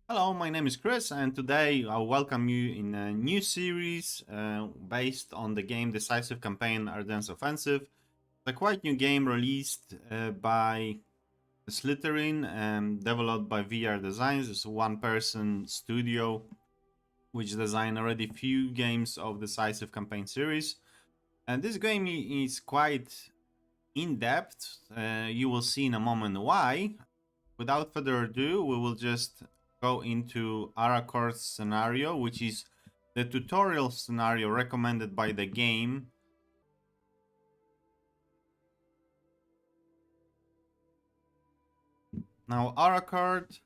Hello, my name is Chris, and today I'll welcome you in a new series based on the game Decisive Campaign Ardennes Offensive. It's a quite new game released by Slitherine and developed by VR Designs. It's a one-person studio which designed already few games of Decisive Campaign series. And this game is quite in-depth. You will see in a moment why. Without further ado, we will just go into Arracourt's scenario, which is the tutorial scenario recommended by the game. Now, Arracourt,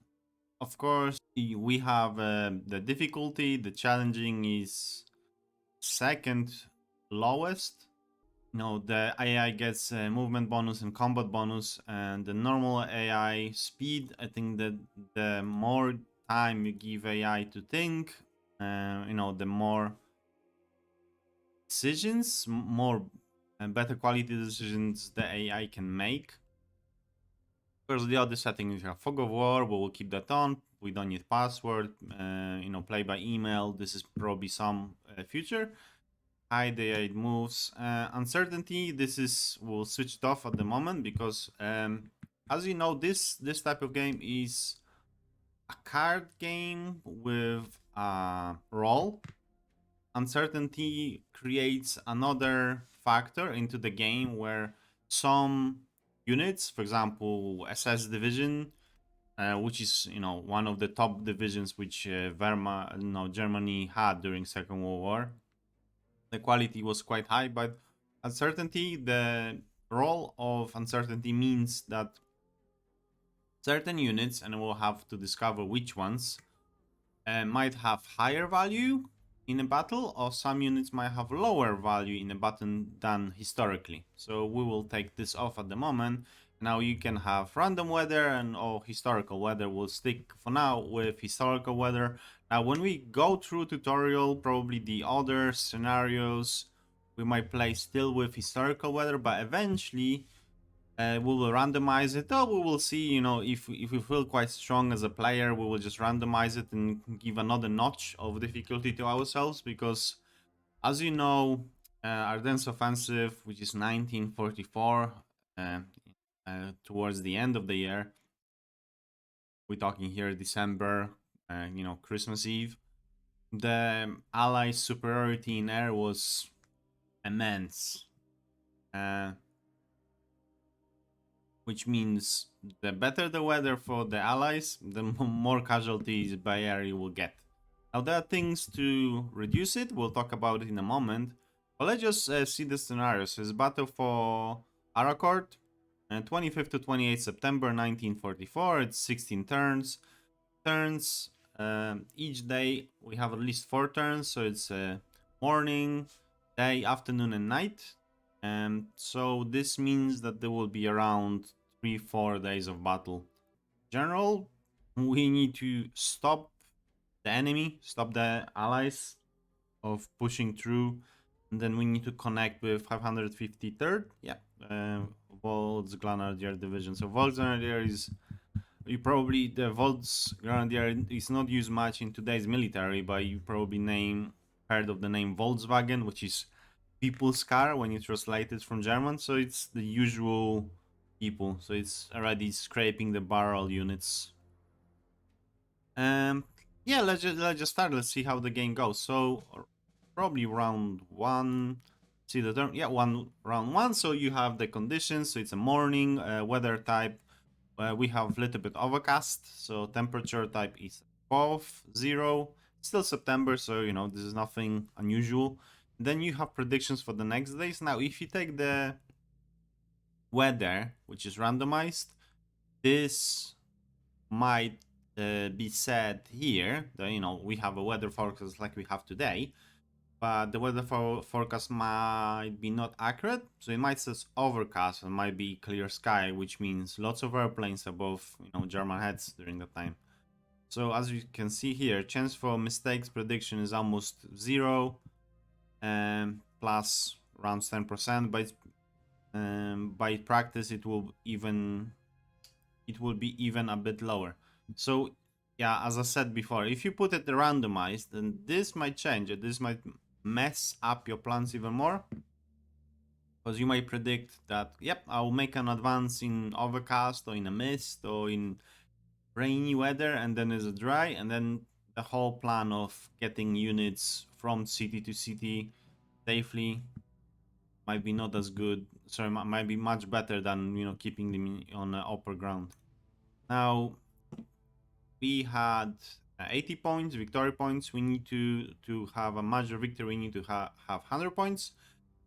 of course, we have the difficulty. The challenging is second lowest. The AI gets a movement bonus and combat bonus, and the normal AI speed. I think that the more time you give AI to think, the more decisions, more and better quality decisions the AI can make. Of course, the other setting is fog of war. We will keep that on. We don't need password. Play by email. This is probably some future. Hide the AI moves. Uncertainty. This is we'll switch it off at the moment because, as you know, this type of game is a card game with a role. Uncertainty creates another factor into the game where some units, for example, SS division, which is one of the top divisions which Germany had during Second World War. The quality was quite high, but uncertainty, the role of uncertainty means that certain units, and we'll have to discover which ones, might have higher value in a battle, or some units might have lower value in a battle than historically. So we will take this off at the moment. Now you can have random weather and or historical weather. We'll stick for now with historical weather. Now when we go through tutorial, probably the other scenarios we might play still with historical weather, but eventually we will randomize it. Oh, we will see, if we feel quite strong as a player, we will just randomize it and give another notch of difficulty to ourselves. Because, as you know, Ardennes Offensive, which is 1944, towards the end of the year, we're talking here December, Christmas Eve, the Allies' superiority in air was immense. Which means the better the weather for the allies, the more casualties by air you will get. Now there are things to reduce it, we'll talk about it in a moment, but let's just see the scenarios. So it's battle for Arracourt, 25th to 28th September 1944, it's 16 turns. Each day we have at least 4 turns, so it's morning, day, afternoon and night. So this means that there will be around 3-4 days of battle. General, we need to stop the enemy, stop the allies of pushing through, and then we need to connect with 553rd. Yeah, Volz Grenadier Division. So Volz Grenadier is the Volz Grenadier is not used much in today's military, but you probably heard of the name Volkswagen, which is people's car when you translate it from German. So it's the usual people. So it's already scraping the barrel units. Yeah, let's just start. Let's see how the game goes. So probably round one. See the turn. Yeah, round one. So you have the conditions. So it's a morning weather type. We have a little bit overcast. So temperature type is above 0. Still September, so this is nothing unusual. Then you have predictions for the next days. Now, if you take the weather, which is randomized, this might be said here that we have a weather forecast like we have today, but the weather forecast might be not accurate. So it might say overcast and might be clear sky, which means lots of airplanes above German heads during that time. So as you can see here, chance for mistakes prediction is almost 0, plus around 10%. But by practice, it will be even a bit lower. So yeah, as I said before, if you put it randomized, then this might change it. This might mess up your plans even more. Because you might predict that, yep, I'll make an advance in overcast or in a mist or in rainy weather, and then it's a dry, and then the whole plan of getting units from city to city safely might be not as good. Sorry, might be much better than keeping them on upper ground. Now we had 80 points, victory points. We need to have a major victory. We need to have 100 points,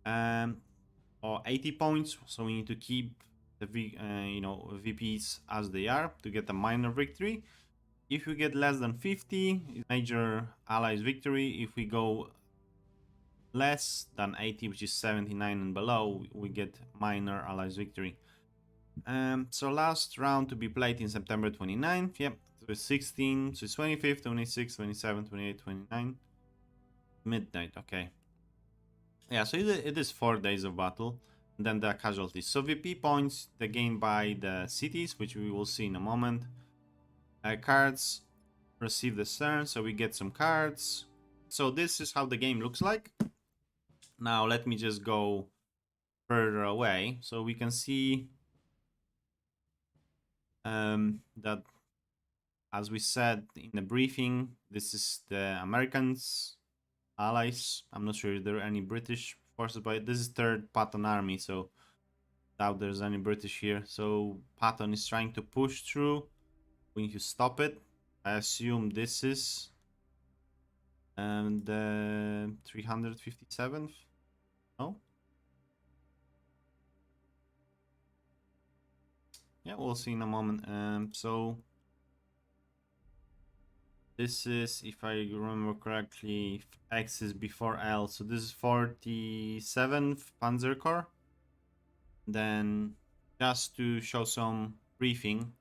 or 80 points. So we need to keep the VPs as they are to get a minor victory. If we get less than 50, major allies victory. If we go less than 80, which is 79 and below, we get minor allies victory. So last round to be played in September 29th. Yep, so it's 16, so it's 25th, 26th, 27th, 28th, 29th. Midnight, okay. Yeah, so it is 4 days of battle. And then the casualties. So VP points, they gain by the cities, which we will see in a moment. Cards, receive the turn, so we get some cards. So this is how the game looks like. Now let me just go further away so we can see that, as we said in the briefing, this is the Americans, allies. I'm not sure if there are any British forces, but this is 3rd Patton Army, so doubt there's any British here. So Patton is trying to push through. We need to stop it. I assume this is the 357th. No? Yeah, we'll see in a moment. So this is, if I remember correctly, X is before L. So this is 47th Panzer Corps. Then, just to show some briefing,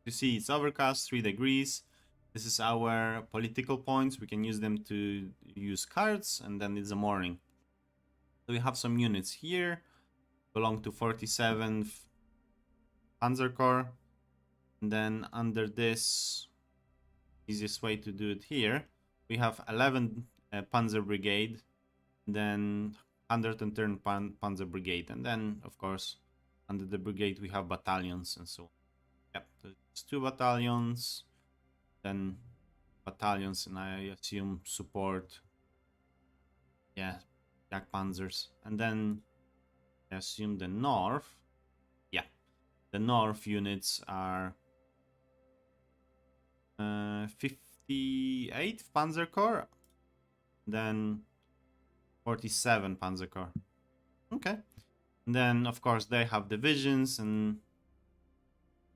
you see it's overcast, 3 degrees. This is our political points. We can use them to use cards, and then it's the morning. So we have some units here, belong to 47th Panzer Corps. And then under this, easiest way to do it here, we have 11 Panzer Brigade, then 110 Panzer Brigade, and then of course under the brigade we have battalions and so on. Yep, there's 2 battalions, then battalions, and I assume support, yeah, Jack Panzers. And then I assume the north, yeah, the north units are 58th Panzer Corps, then 47 Panzer Corps. Okay. And then, of course, they have divisions, and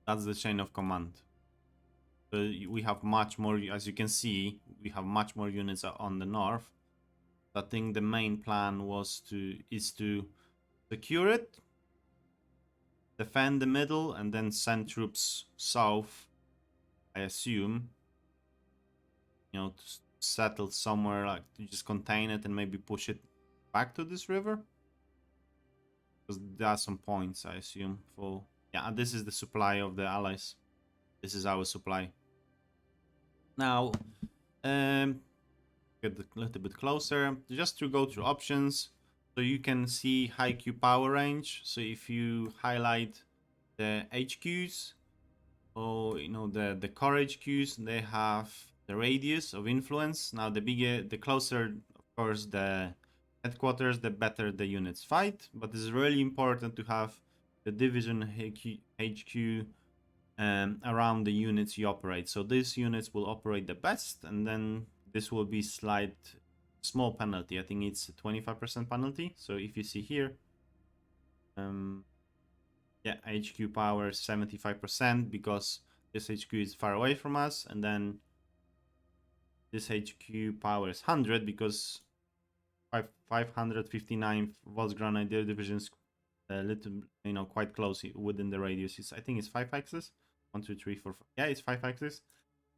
that's the chain of command. So we have much more, as you can see, we have much more units on the north. I think the main plan is to secure it, defend the middle, and then send troops south, I assume, to settle somewhere, like to just contain it and maybe push it back to this river. Because there are some points, I assume, for... Yeah, and this is the supply of the allies. This is our supply. Now, get a little bit closer, just to go through options. So you can see high Q power range. So if you highlight the HQs, or the core HQs, they have the radius of influence. Now the closer, of course, the headquarters, the better the units fight. But it's really important to have the division HQ around the units you operate. So these units will operate the best, and then this will be small penalty. I think it's a 25% penalty. So if you see here, yeah, HQ power 75% because this HQ is far away from us, and then this HQ power is 100 because 559 Volksgrenadier divisions, a little, quite close within the radius. I think it's 5 axis. 1, 2, 3, 4, 5. Yeah, it's 5 axis.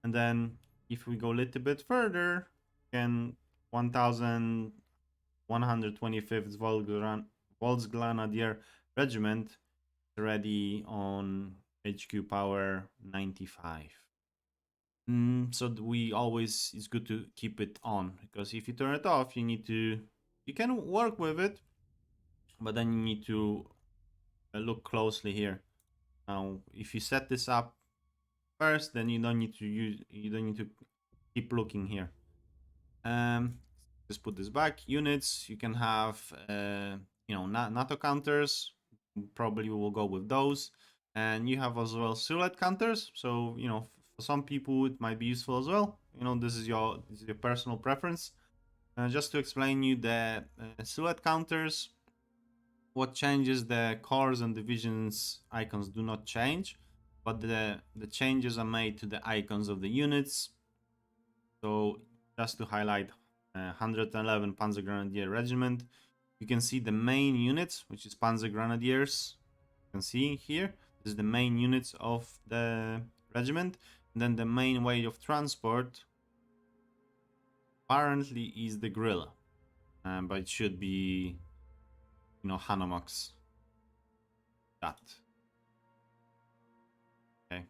And then if we go a little bit further, again, 1125th Volksgrenadier Regiment ready on HQ power 95. So we always, it's good to keep it on, because if you turn it off, you can work with it, but then you need to look closely here. Now, if you set this up first, then you don't need to keep looking here. Just put this back. Units, you can have, NATO counters. Probably we will go with those. And you have as well silhouette counters. So, for some people it might be useful as well. This is your personal preference. Just to explain you the silhouette counters, what changes, the cores and divisions icons do not change, but the changes are made to the icons of the units. So just to highlight, 111 Panzer Grenadier Regiment, you can see the main units, which is Panzer Grenadiers. You can see here, this is the main units of the regiment. And then the main way of transport apparently is the Guerrilla, but it should be, Hanomax. That. Okay.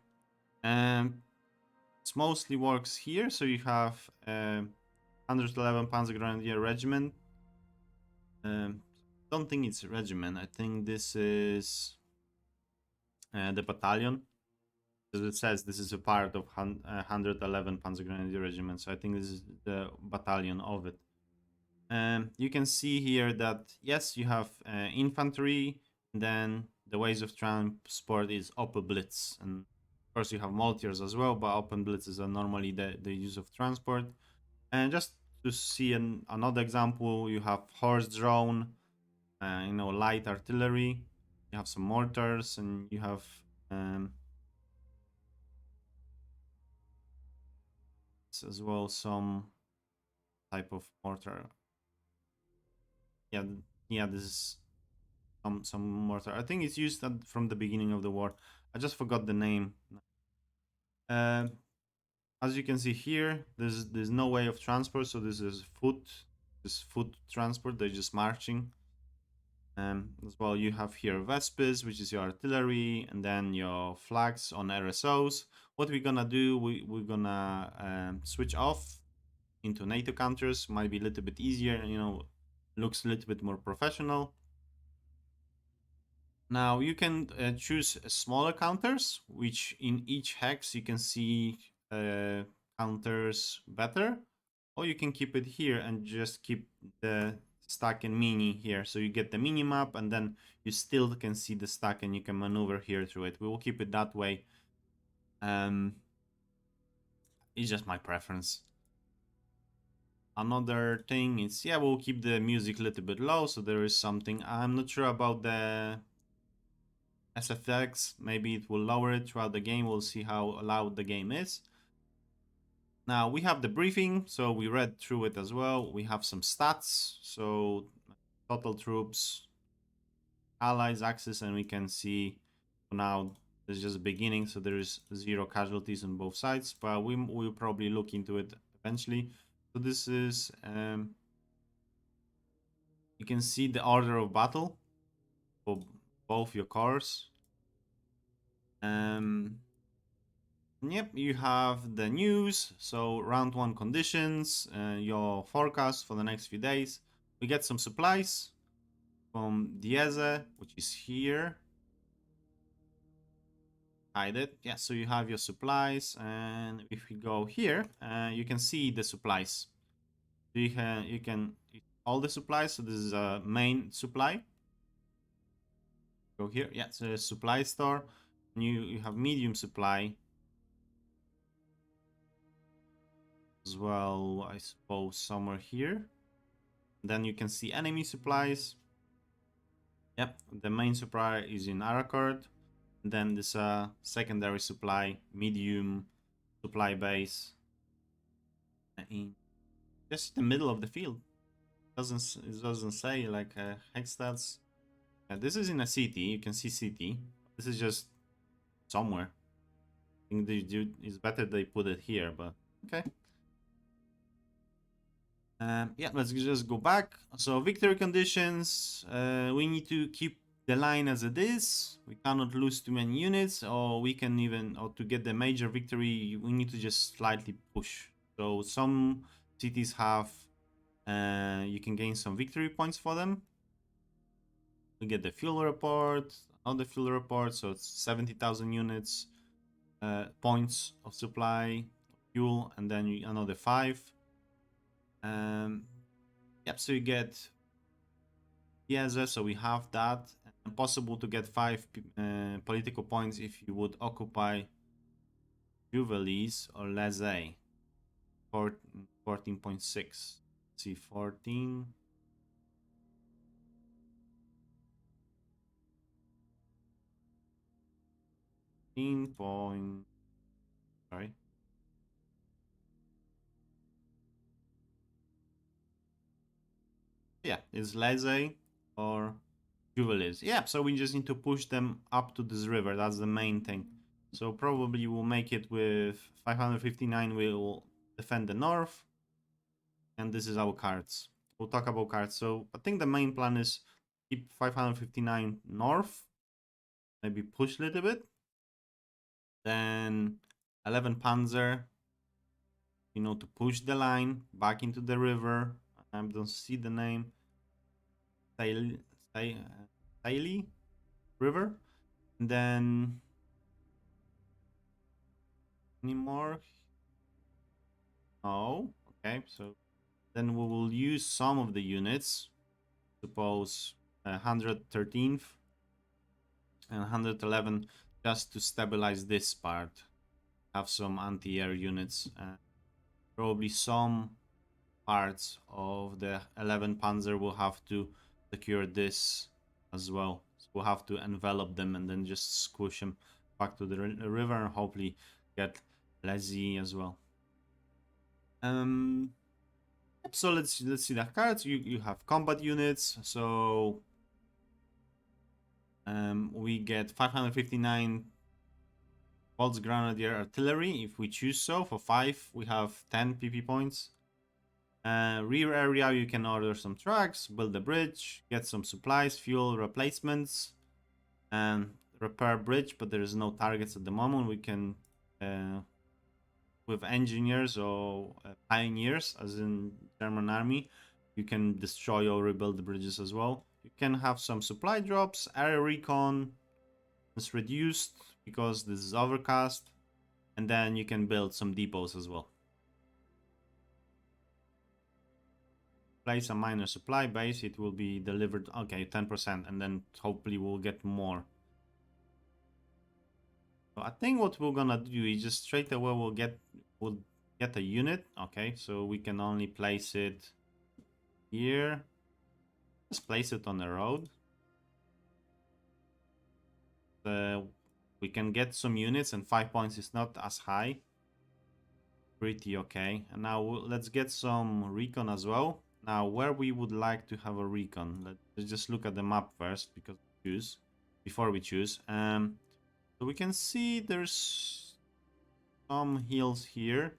It mostly works here. So you have 111 Panzer Grenadier Regiment. Don't think it's a regiment. I think this is the battalion. As it says, this is a part of 111 Panzer Grenadier Regiment. So I think this is the battalion of it. You can see here that, yes, you have infantry. Then the ways of transport is open blitz. And of course you have mortars as well, but open blitzes are normally the use of transport. And just to see another example, you have horse drone, light artillery, you have some mortars, and you have as well some type of mortar. Yeah, this is some mortar. I think it's used from the beginning of the war. I just forgot the name. As you can see here, there's no way of transport, so this is foot transport. They're just marching. As well, you have here Vespers, which is your artillery, and then your flags on RSOs. What we're gonna do, we're gonna switch off into NATO counters. Might be a little bit easier, looks a little bit more professional. Now you can choose smaller counters, which in each hex you can see counters better, or you can keep it here and just keep the stack and mini here, so you get the mini map and then you still can see the stack and you can maneuver here through it. We will keep it that way. It's just my preference. Another thing is, we'll keep the music a little bit low, so there is something. I'm not sure about the SFX. Maybe it will lower it throughout the game. We'll see how loud the game is. Now we have the briefing, so we read through it as well. We have some stats, so total troops, allies, axis, and we can see now this is just the beginning, so there is 0 casualties on both sides, but we'll probably look into it eventually. So this is, you can see the order of battle for both your cars. Yep, you have the news, so round 1 conditions, your forecast for the next few days. We get some supplies from Diese, which is here. Hide it. Yeah, so you have your supplies, and if we go here, you can see the supplies. You can all the supplies. So this is a main supply. Go here. Yeah, it's a supply store. And you have medium supply as well, I suppose, somewhere here. Then you can see enemy supplies. Yep, the main supply is in Arracourt. Then this secondary supply, medium supply base in just the middle of the field. It doesn't say like hex stats. This is in a city. You can see city. This is just somewhere. I think it's better they put it here, but okay. Yeah, let's just go back. So victory conditions. We need to keep the line as it is. We cannot lose too many units, or we can even, or to get the major victory, we need to just slightly push. So some cities have, you can gain some victory points for them. We get the fuel report, another fuel report, so it's 70,000 units, points of supply, fuel, and then another 5. Yep, so you get PSS, so we have that. And possible to get 5 political points if you would occupy Jubilees or Lazay. 14.6. See, 14. Point. Sorry. Yeah, it's Lazay or Jubilees. Yeah, so we just need to push them up to this river. That's the main thing. So probably we'll make it with 559. We'll defend the north. And this is our cards. We'll talk about cards. So I think the main plan is keep 559 north. Maybe push a little bit. Then 11 Panzer. You know, to push the line back into the river. I don't see the name. Saili River. And then any more? No. Okay, so then we will use some of the units. Suppose 113th and 111 just to stabilize this part. Have some anti-air units. Probably some parts of the 11 Panzer will have to secure this as well. So we'll have to envelop them and then just squish them back to the river and hopefully get lazy as well. So let's see the cards. You have combat units. So we get 559 Bulge Grenadier Artillery if we choose so. For 5 we have 10 PP points. Rear area, you can order some trucks, build a bridge, get some supplies, fuel replacements, and repair bridge, but there is no targets at the moment. We can, with engineers or pioneers, as in German army, you can destroy or rebuild the bridges as well. You can have some supply drops, area recon is reduced because this is overcast, and then you can build some depots as well. Place a minor supply base, it will be delivered, okay, 10%, and then hopefully we'll get more. So I think what we're gonna do is just straight away we'll get a unit. Okay, so we can only place it here. Just place it on the road. We can get some units, and 5 points is not as high. Pretty okay. And now let's get some recon as well. Now, where we would like to have a recon, let's just look at the map first before we choose. So we can see there's some hills here.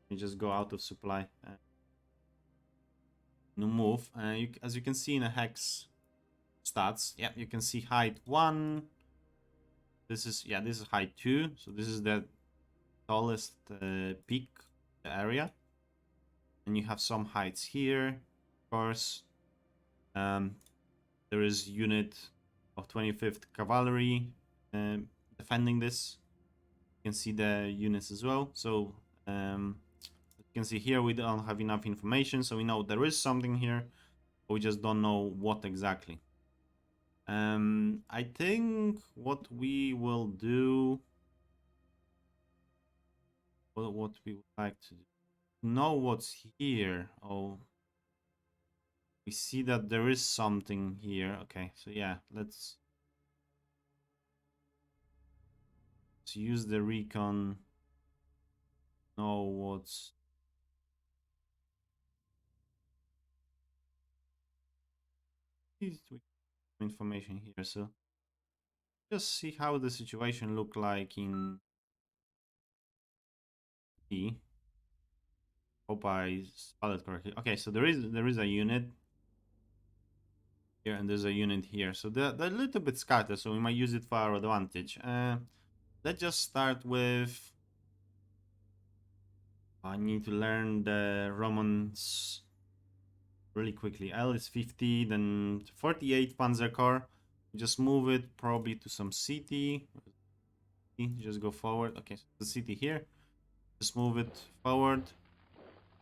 You just go out of supply. No move. As you can see in a hex stats, yeah, you can see height 1. This is height 2. So this is the tallest peak area. And you have some heights here, of course. There is unit of 25th Cavalry defending this. You can see the units as well. So you can see here we don't have enough information, so we know there is something here, but we just don't know what exactly. I think what we will do, what we would like to do, know what's here. Oh, we see that there is something here. Okay, so yeah, let's use the recon. Know what's information here. So just see how the situation look like in E. Hope I spelled it correctly. Okay, so there is a unit. here, and there's a unit here. So they're a little bit scattered, so we might use it for our advantage. Let's just start with... I need to learn the Romans really quickly. L is 50, then 48 Panzer Corps. Just move it probably to some city. Just go forward. Okay, so the city here. Just move it forward.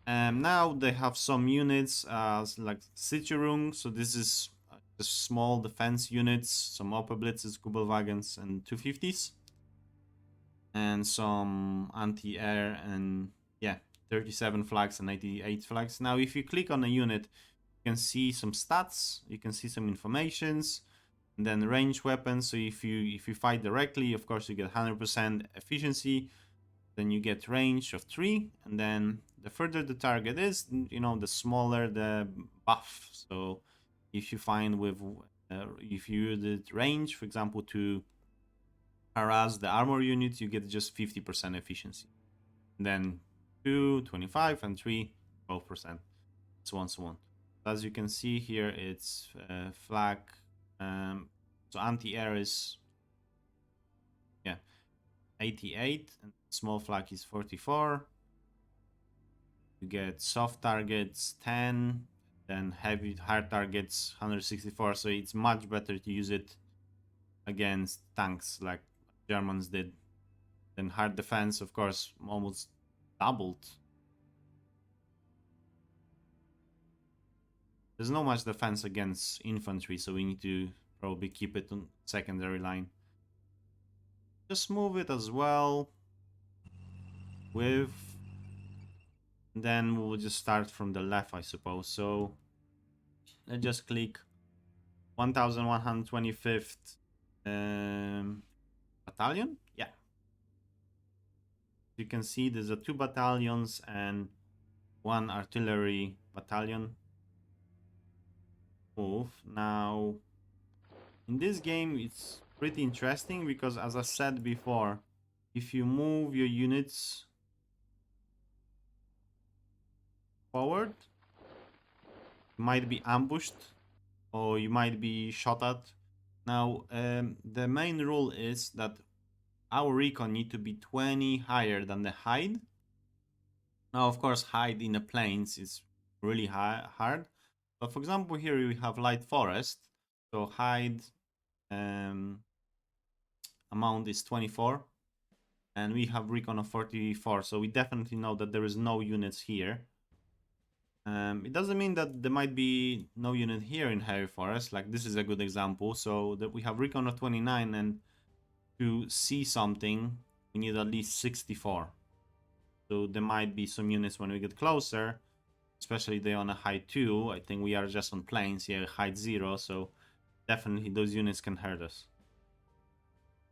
And now they have some units like Sicherung. So this is the small defense units, some upper blitzes, Kubelwagens, and 250s. And some anti-air and yeah, 37 flags and 88 flags. Now, if you click on a unit, you can see some stats, you can see some informations, and then range weapons. So if you fight directly, of course you get 100% efficiency, then you get range of 3, and then the further the target is, the smaller the buff. So if you find with if you use the range, for example, to harass the armor units, you get just 50% efficiency. And then 2, 25, and 3, 12%. So on, so on. As you can see here, it's flag. So anti-air is 88, and small flag is 44. You get soft targets 10, then heavy hard targets 164. So it's much better to use it against tanks like Germans did. Then hard defense, of course, almost doubled. There's not much defense against infantry, so we need to probably keep it on secondary line. Just move it as well with... Then we'll just start from the left, I suppose. So let's just click 1125th battalion. Yeah. You can see there's 2 battalions and 1 artillery battalion. Move. Now, in this game, it's pretty interesting because, as I said before, if you move your units forward, you might be ambushed or you might be shot at. Now, the main rule is that our recon need to be 20 higher than the hide. Now, of course, hide in the plains is really hard. But for example, here we have light forest. So hide amount is 24. And we have recon of 44. So we definitely know that there is no units here. It doesn't mean that there might be no unit here in heavy forest. Like this is a good example. So that we have recon of 29, and to see something, we need at least 64. So there might be some units when we get closer, especially they on a height 2. I think we are just on plains here, height 0. So definitely those units can hurt us.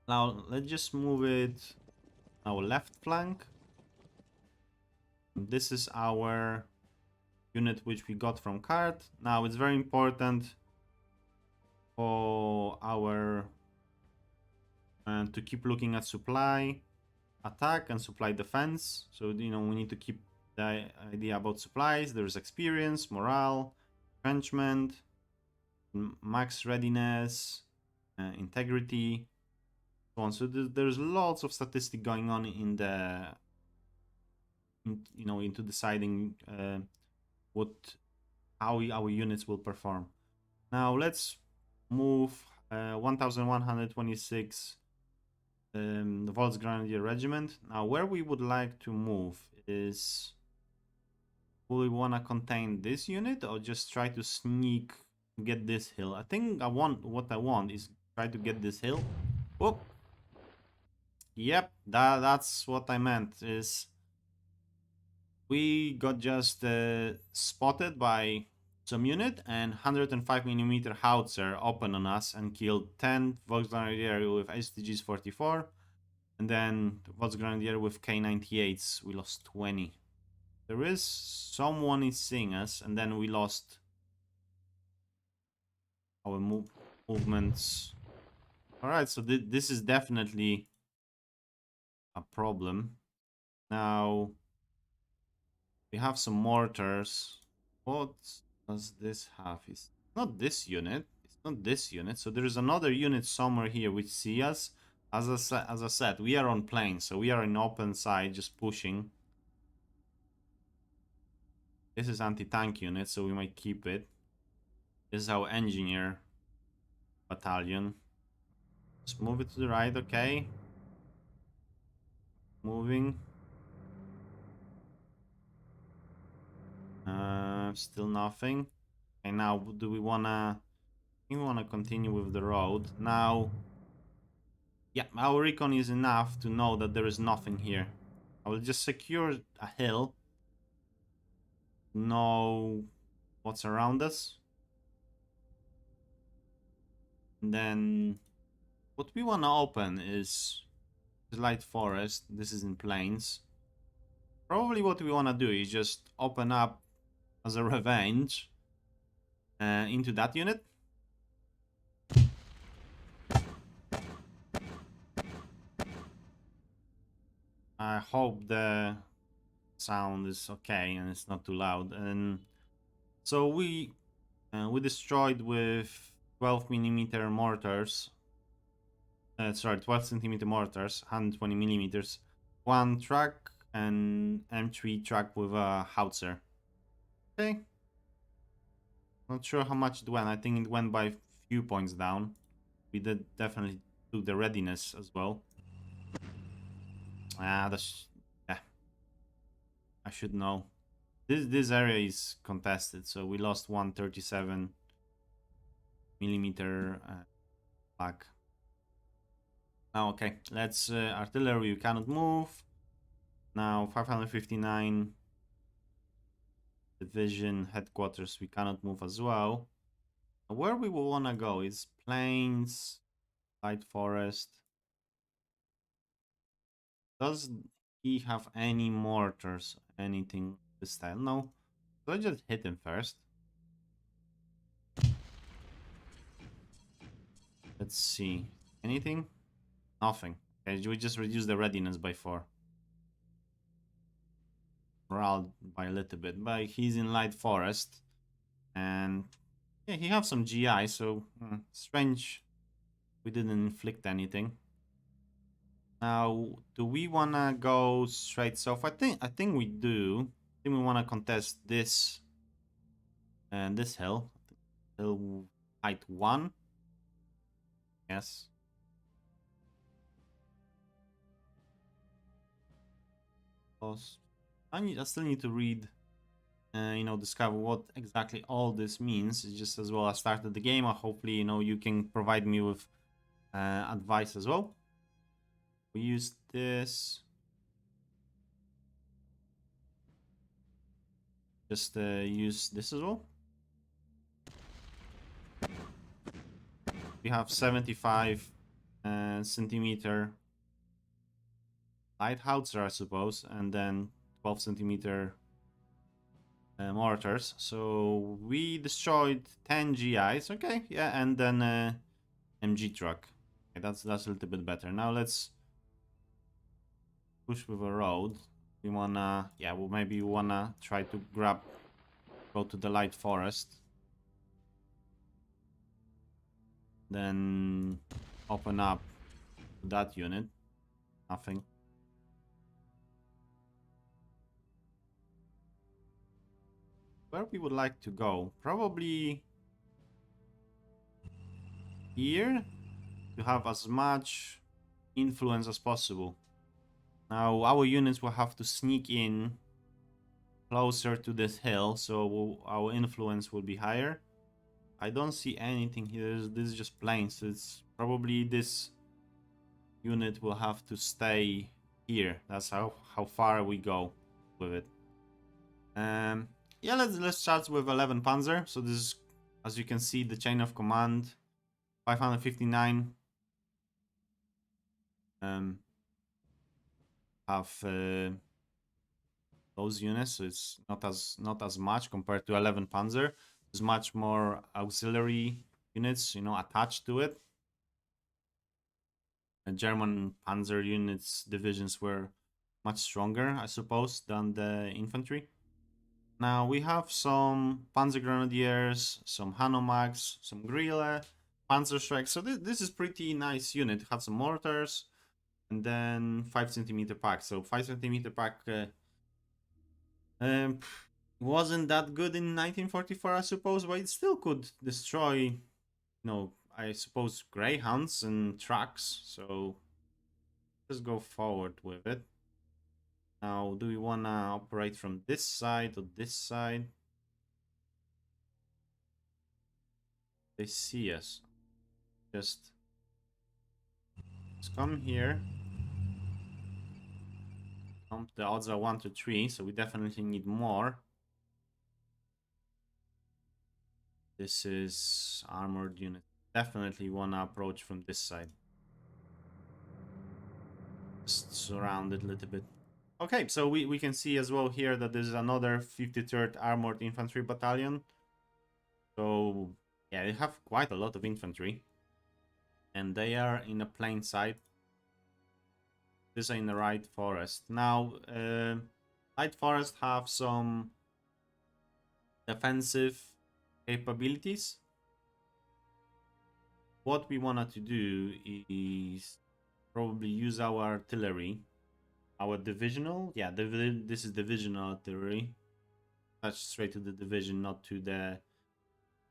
Now let's just move it our left flank. This is our unit which we got from card. Now it's very important for our to keep looking at supply attack and supply defense. So we need to keep the idea about supplies. There's experience, morale, entrenchment, max readiness, integrity, so on. So there's lots of statistic going on in the into deciding how our units will perform. Now let's move 1126 the Volksgrenadier Regiment. Now where we would like to move is, will we want to contain this unit or just try to sneak get this hill? I think what I want is try to get this hill. Oh, yep, that's what I meant. Is we got just spotted by some unit, and 105mm howitzer opened on us and killed 10 Volksgrenadier with STGs 44, and then Volksgrenadier with K98s. We lost 20. There is someone is seeing us, and then we lost our movements. Alright, so this is definitely a problem. Now, we have some mortars. What does this have? It's not this unit. not this unit. So there is another unit somewhere here which see us. As I said, we are on plain, so we are in open side, just pushing. This is anti-tank unit, so we might keep it. This is our engineer battalion. Just move it to the right, okay. Moving. Still nothing. Okay, now do we wanna... we wanna continue with the road. Now, yeah, our recon is enough to know that there is nothing here. I will just secure a hill. Know what's around us. And then what we wanna open is the light forest. This is in plains. Probably what we wanna do is just open up as a revenge into that unit. I hope the sound is okay and it's not too loud. And so we destroyed with 12mm mortars. Sorry, 12cm mortars, 120mm. One truck and M3 truck with a howitzer. Okay. Not sure how much it went. I think it went by few points down. We did definitely do the readiness as well. That's... yeah. I should know. This area is contested, so we lost 137mm back. Now, okay, let's artillery. You cannot move. Now 559 division headquarters. We cannot move as well. Where we will wanna go is plains, light forest. Does he have any mortars? Anything this style? No. So I just hit him first. Let's see. Anything? Nothing. Okay, we just reduced the readiness by 4. Morale by a little bit. But he's in light forest. And yeah, he has some GI, so strange we didn't inflict anything. Now, do we wanna go straight south? I think we do. I think we wanna contest this and this hill. Hill height 1. Yes. I still need to read, discover what exactly all this means. It's just as well I started the game. Hopefully, you can provide me with advice as well. We use this. Just use this as well. We have 75 centimeter light howitzer, I suppose, and then 12cm mortars. So we destroyed 10 GIs. Okay, yeah, and then MG truck. Okay, that's a little bit better. Now let's push with a road. We wanna, yeah, well, maybe we wanna try to go to the light forest. Then open up that unit. Nothing. Where we would like to go? Probably here to have as much influence as possible. Now our units will have to sneak in closer to this hill, so our influence will be higher. I don't see anything here. This is just plain, so it's probably this unit will have to stay here. That's how far we go with it. Yeah, let's start with 11 Panzer. So this is, as you can see, the chain of command. 559 have those units, so it's not as much compared to 11 Panzer. There's much more auxiliary units, attached to it. And German Panzer units divisions were much stronger, I suppose, than the infantry. Now we have some Panzer Grenadiers, some Hanomaks, some Grille, Panzer Strike. So this is pretty nice unit. It had some mortars and then 5 centimeter pack. So 5 centimeter pack um, wasn't that good in 1944, I suppose, but it still could destroy, I suppose, greyhounds and trucks. So let's go forward with it. Now, do we want to operate from this side or this side? They see us. Just come here. The odds are 1 to 3, so we definitely need more. This is armored unit. Definitely want to approach from this side. Just surround it a little bit. Okay, so we can see as well here that there's another 53rd Armored Infantry Battalion. So, yeah, they have quite a lot of infantry. And they are in a plain side. These are in the right forest. Now, light forest have some defensive capabilities. What we wanted to do is probably use our artillery. Our divisional, yeah, this is divisional artillery. Attach straight to the division, not to the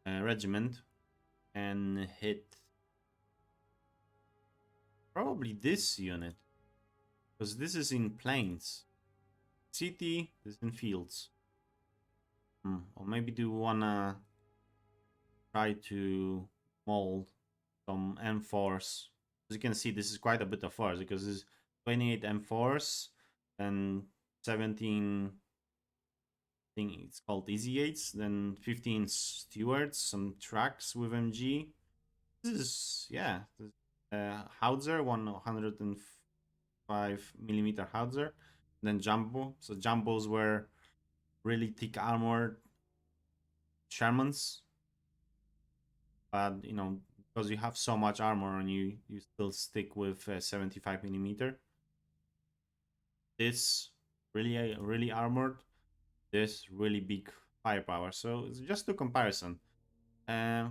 regiment. And hit probably this unit. Because this is in plains. City, this is in fields. Or maybe do we wanna try to mold some M4s. As you can see, this is quite a bit of force because this is 28 M4s and 17, I think it's called Easy 8s, then 15 Stewards, some trucks with MG. This is, yeah, Howitzer, 105mm Howitzer, then Jumbo. So Jumbos were really thick armored Shermans, but because you have so much armor on you, you still stick with 75mm. This really armored, this really big firepower. So it's just a comparison.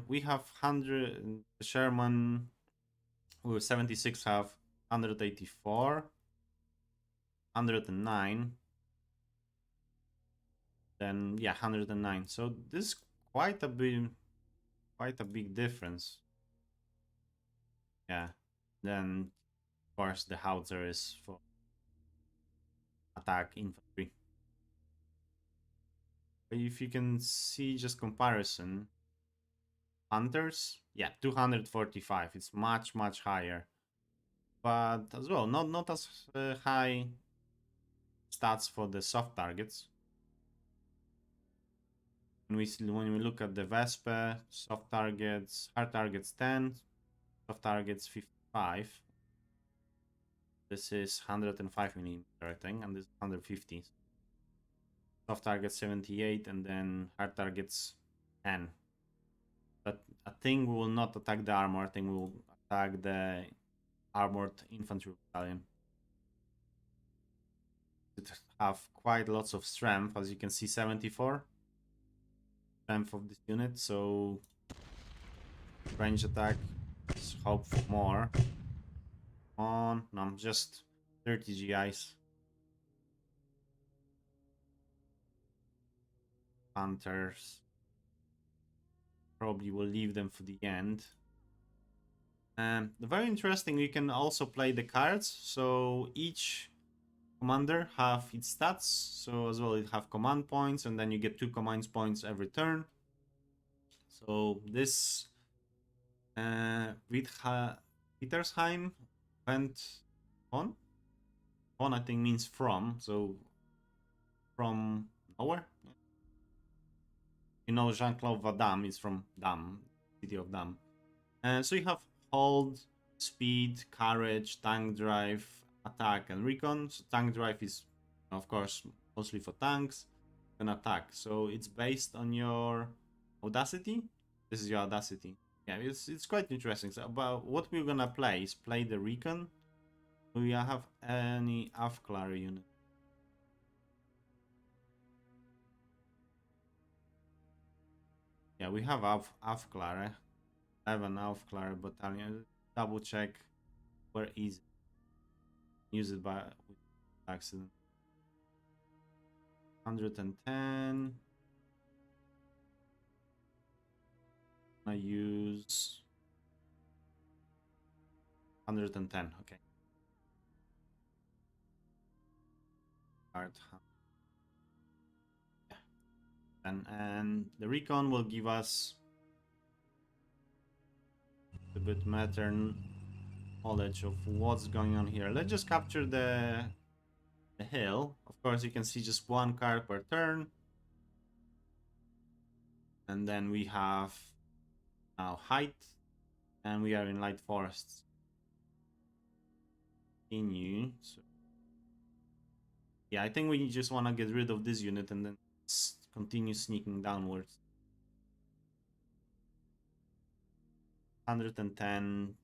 We have 100 Sherman with 76 have 184, 109. Then yeah, 109. So this is quite a big difference. Yeah. Then of course the howitzer is for attack infantry. If you can see just comparison, hunters, yeah, 245. It's much higher, but as well not as high stats for the soft targets. When we look at the Vespa, soft targets, hard targets 10, soft targets 55. This is 105mm, I think, and this is 150. Soft targets 78, and then hard targets 10. But I think we will not attack the armor. I think we will attack the armored infantry battalion. It have quite lots of strength, as you can see, 74 strength of this unit. So range attack. Let's hope for more. On, no, I'm just 30 GIs. Hunters. Probably will leave them for the end. Very interesting, you can also play the cards. So each commander have its stats. So as well, it have command points, and then you get 2 command points every turn. So this Wittersheim went on. On, I think, means from. So from nowhere. Jean-Claude Van Damme is from Damme, city of Damme. So you have hold, speed, courage, tank drive, attack, and recon. So tank drive is, of course, mostly for tanks, and attack. So it's based on your audacity. This is your audacity. Yeah, it's quite interesting. So, but what we're gonna play is play the recon. Do we have any Afklar unit? Yeah, we have Afklar. 11 Aufklärer battalion. Double check where is it. Use it by with accident. 110. I use 110. Okay. Hard. Yeah. And the recon will give us a bit matter knowledge of what's going on here. Let's just capture the hill. Of course, you can see just one card per turn. And then we have now height, and we are in light forests. Continue. So, yeah, I think we just want to get rid of this unit and then continue sneaking downwards. 110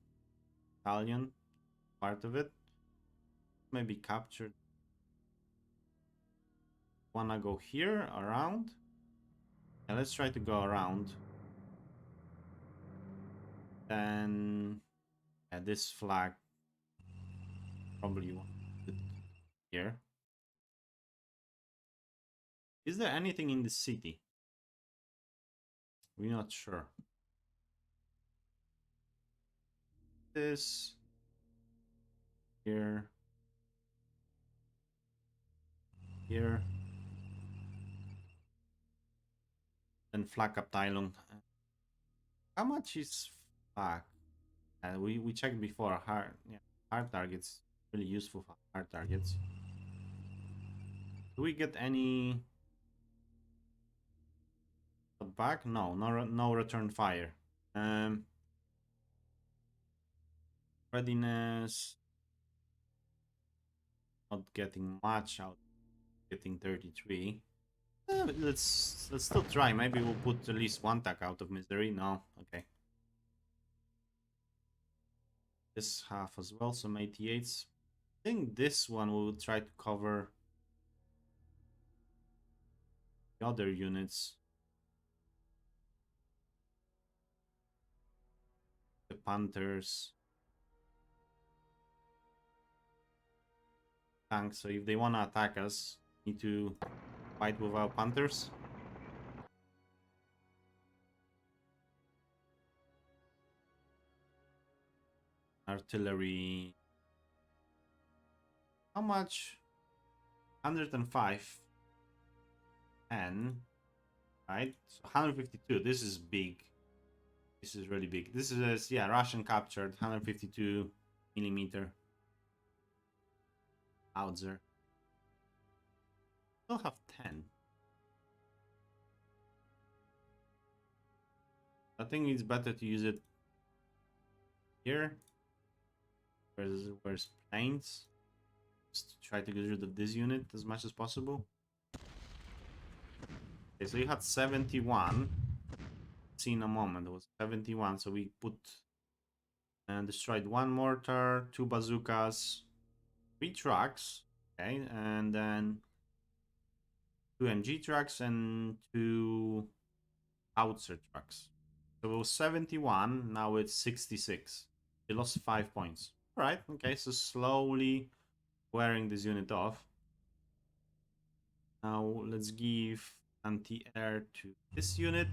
battalion, part of it. Maybe captured. Wanna go here around? Yeah, let's try to go around. Then yeah, this flag probably want it here. Is there anything in the city? We're not sure. This here, here, and Flakabteilung. How much is flag? We checked before. Hard targets really useful for hard targets. Do we get any back? No return fire. Readiness. Not getting much out. Getting 33. Let's still try. Maybe we'll put at least one tack out of misery. No, okay. This half as well, some 88s. I think this one will try to cover the other units. The Panthers. Tanks, so if they want to attack us, need to fight with our Panthers. Artillery. How much? 105. 10. Right? So 152. This is big. This is really big. This is, yeah, Russian captured. 152 millimeter. Howitzer. Still have 10. I think it's better to use it here. Where's planes? Just to try to get rid of this unit as much as possible. Okay, so you had 71. See in a moment, it was 71. So we put and destroyed one mortar, 2 bazookas, 3 trucks, okay, and then 2 MG trucks and 2 Howitzer trucks. So it was 71, now it's 66. We lost 5 points. Alright, okay, so slowly wearing this unit off. Now let's give anti-air to this unit.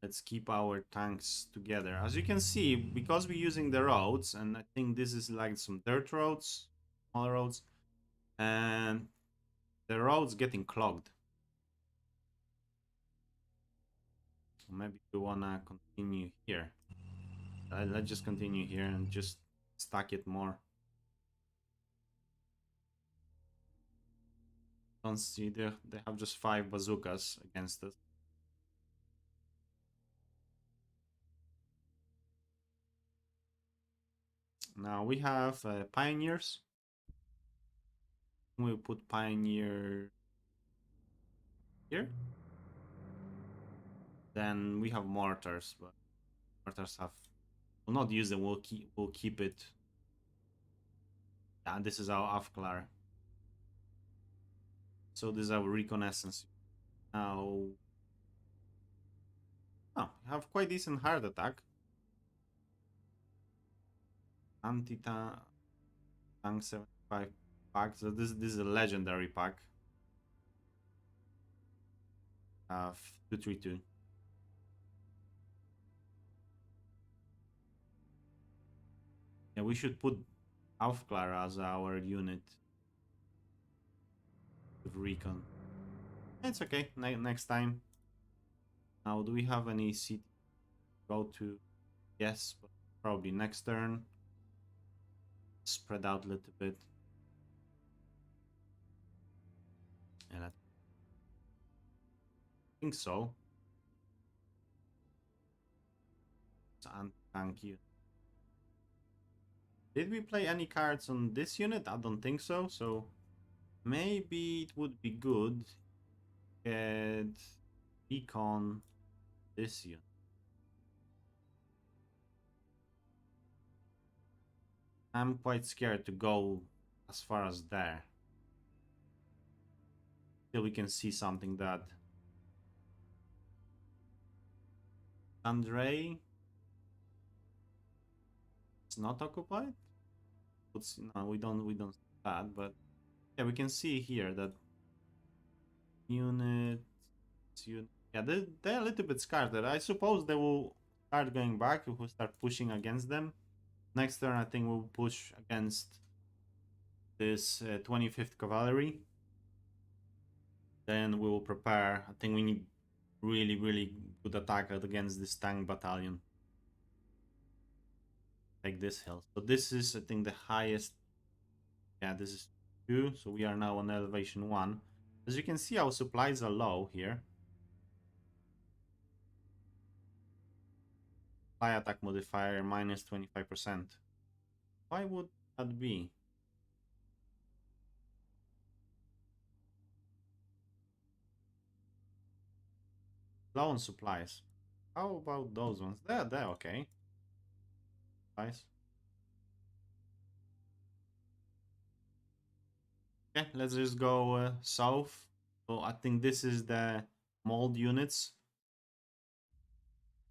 Let's keep our tanks together. As you can see, because we're using the roads, and I think this is like some dirt roads, small roads, and the roads getting clogged. Maybe we wanna continue here. Let's just continue here and just stack it more. Don't see they have just 5 bazookas against us. Now we have pioneers. We'll put pioneer here. Then we have mortars, but mortars have. We'll not use them. We'll keep it. Yeah, this is our Afklar. So this is our reconnaissance. Now, oh, we have quite decent heart attack. Anti-tank 75 pack. So this is a legendary pack. 232. Yeah, we should put Aufklar as our unit with recon. It's okay. Next time. Now, do we have any city to go to? Yes, but probably next turn. Spread out a little bit. Yeah, I think so. And thank you. Did we play any cards on this unit? I don't think so. So maybe it would be good to get recon this unit. I'm quite scared to go as far as there. Till we can see something that Andre is not occupied. No, we don't see that, but yeah, we can see here that unit. Yeah, they're a little bit scattered. I suppose they will start going back if we start pushing against them. Next turn, I think we'll push against this 25th Cavalry. Then we will prepare. I think we need really good attack against this tank battalion. Take this hill. So this is, I think, the highest. Yeah, this is 2. So we are now on elevation 1. As you can see, our supplies are low here. Fly attack modifier minus 25%. Why would that be? Low on supplies. How about those ones? They're okay. Nice. Okay, let's just go south. So I think this is the mold units.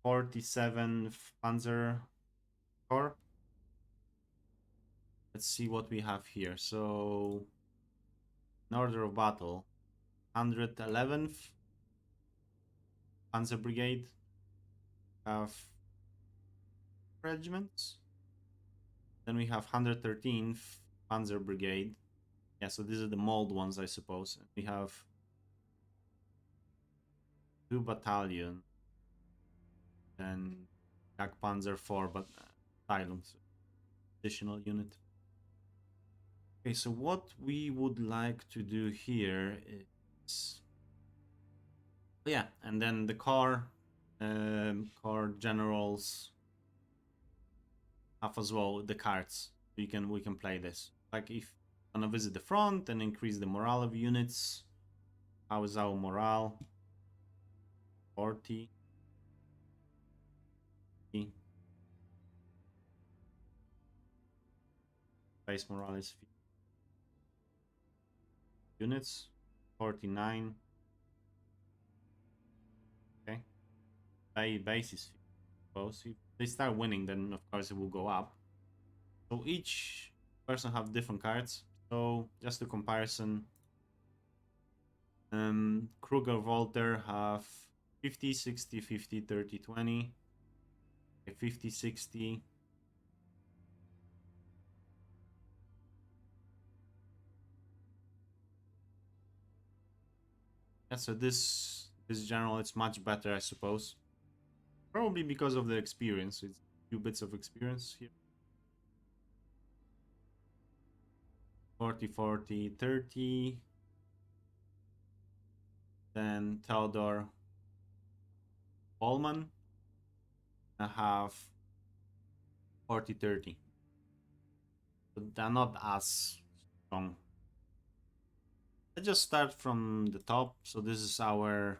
47 Panzer Corps. Let's see what we have here. So, in order of battle, 111th Panzer Brigade have regiments. Then we have 113th Panzer Brigade. Yeah, so these are the mold ones, I suppose. We have 2 battalion. Then Jack Panzer 4, but Silence. Additional unit. Okay, so what we would like to do here is... Yeah, and then the car generals have as well the cards. We can play this. Like if you wanna visit the front and increase the morale of units. How is our morale? 40. Base morale is 50. Units 49. Okay. Base is 50. Suppose if they start winning, then of course it will go up. So each person have different cards. So just a comparison. Kruger Volter have 50, 60, 50, 30, 20. 50, 60. Yeah, so this general it's much better, I suppose. Probably because of the experience. It's a few bits of experience here. 40, 40, 30. Then Theodore Ballman. I have 40, 30. But they're not as strong. Let's just start from the top. So this is our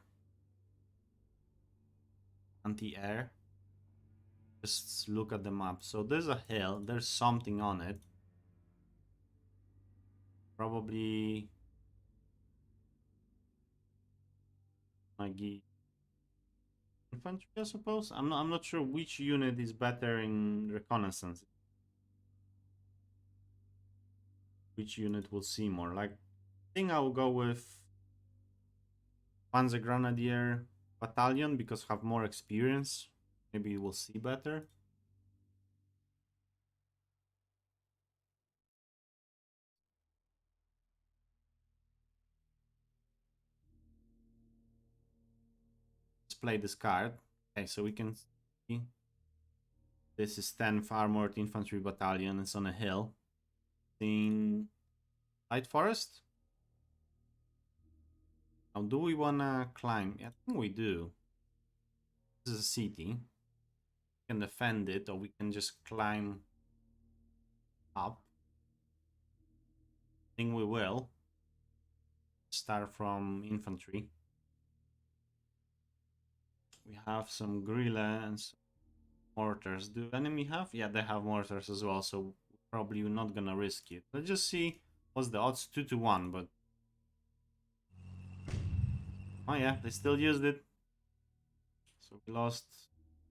anti-air. Just look at the map. So there's a hill. There's something on it. Probably Nagi infantry, I suppose. I'm not sure which unit is better in reconnaissance. Which unit will see more? Like, I think I will go with Panzer Grenadier Battalion because have more experience. Maybe we'll see better. Let's play this card. Okay, so we can see this is 10th Armored Infantry Battalion. It's on a hill in Light Forest. Now, do we wanna climb? Yeah, I think we do. This is a city. We can defend it, or we can just climb up. I think we will start from infantry. We have some guerrilla and some mortars. Do enemy have? Yeah, they have mortars as well, so probably not gonna risk it. Let's just see what's the odds. 2-1, but oh yeah, they still used it. So we lost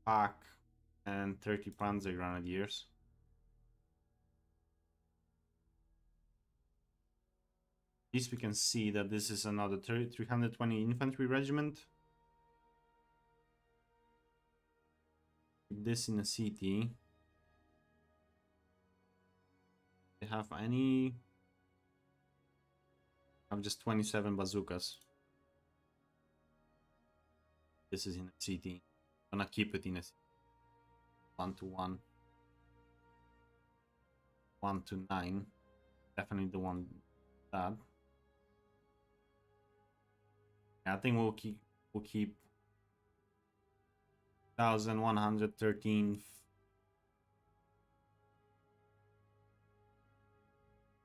pack and 30 Panzer Grenadiers. At least we can see that this is another 320 infantry regiment. This in a city. They have any? I have just 27 bazookas. This is in a city. I'm gonna keep it in a 1-1. 1-9. Definitely the one that. I think we'll keep 1113th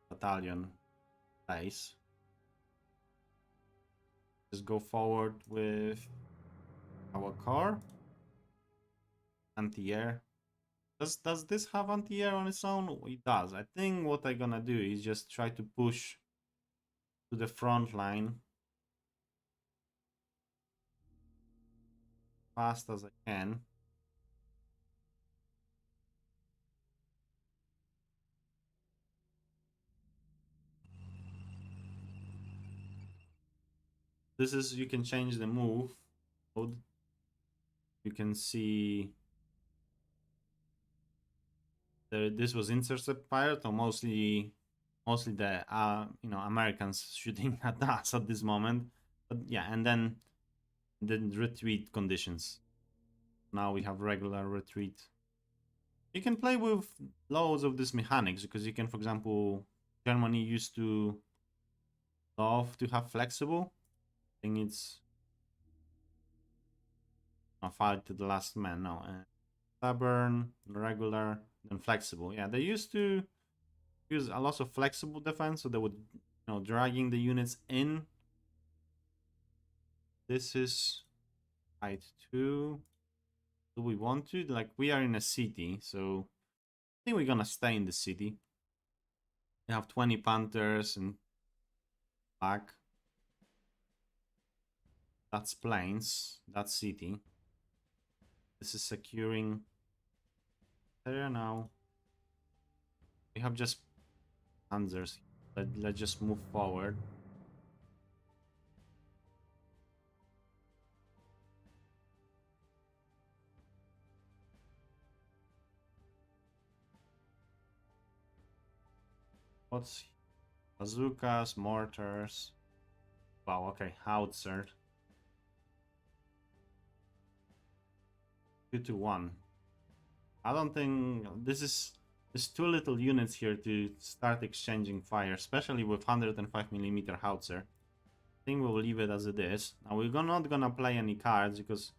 battalion base. Just go forward with our car. Anti-air. Does this have anti-air on its own? It does. I think what I'm gonna do is just try to push to the front line fast as I can. This is, you can change the move mode. You can see this was intercept fire, so mostly the Americans shooting at us at this moment. But yeah, and then the retreat conditions. Now we have regular retreat. You can play with loads of these mechanics because you can, for example, Germany used to love to have flexible. I think it's a fight to the last man. No, stubborn, regular, then flexible. Yeah, they used to use a lot of flexible defense, so they would, dragging the units in. This is height 2. Do we want to? Like, we are in a city, so I think we're gonna stay in the city. We have 20 Panthers and back. That's plains. That's city. This is securing area now. We have just Panzers. Let's just move forward. What's bazookas, mortars? Wow, okay, howitzer. 2-1. I don't think there's too little units here to start exchanging fire, especially with 105mm howitzer. I think we'll leave it as it is. Now we're not gonna play any cards because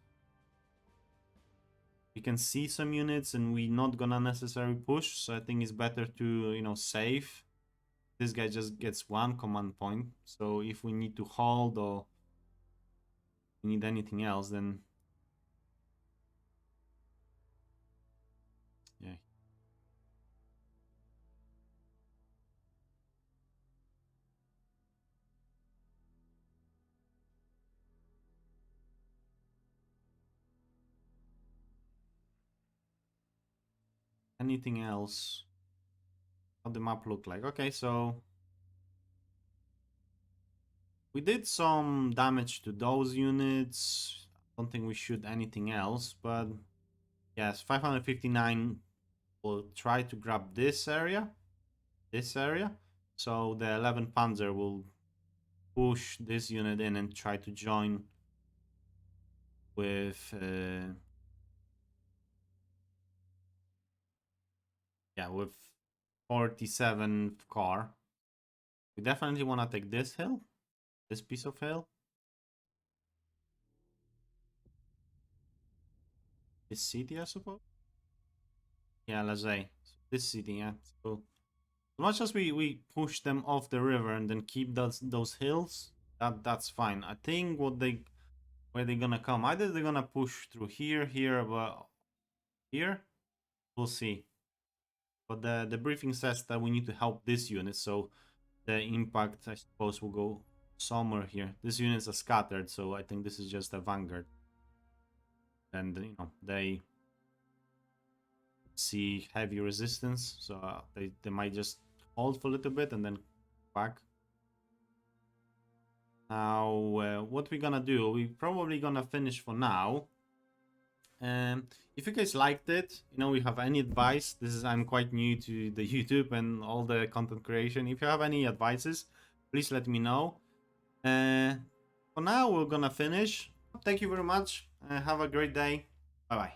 we can see some units and we're not gonna necessarily push, so I think it's better to, save. This guy just gets 1 command point, so if we need to hold or we need anything else, then yeah. anything else? How the map look like? Okay, so we did some damage to those units. Don't think we shoot anything else, but yes, 559 will try to grab this area. So the 11 Panzer will push this unit in and try to join with with 47th car. We definitely want to take this hill, this piece of hill, this city, I suppose. Yeah, let's say this city. Yeah, so as much as we push them off the river and then keep those hills, that's fine. I think where they're gonna come, either they're gonna push through here, but here we'll see. But the briefing says that we need to help this unit, so the impact, I suppose, will go somewhere here. These units are scattered, so I think this is just a vanguard. And, they see heavy resistance, so they might just hold for a little bit and then back. Now, what we're gonna do, we're probably gonna finish for now. If you guys liked it, we have any advice, I'm quite new to the YouTube and all the content creation. If you have any advices, please let me know. For now, we're gonna finish. Thank you very much. Have a great day. Bye bye.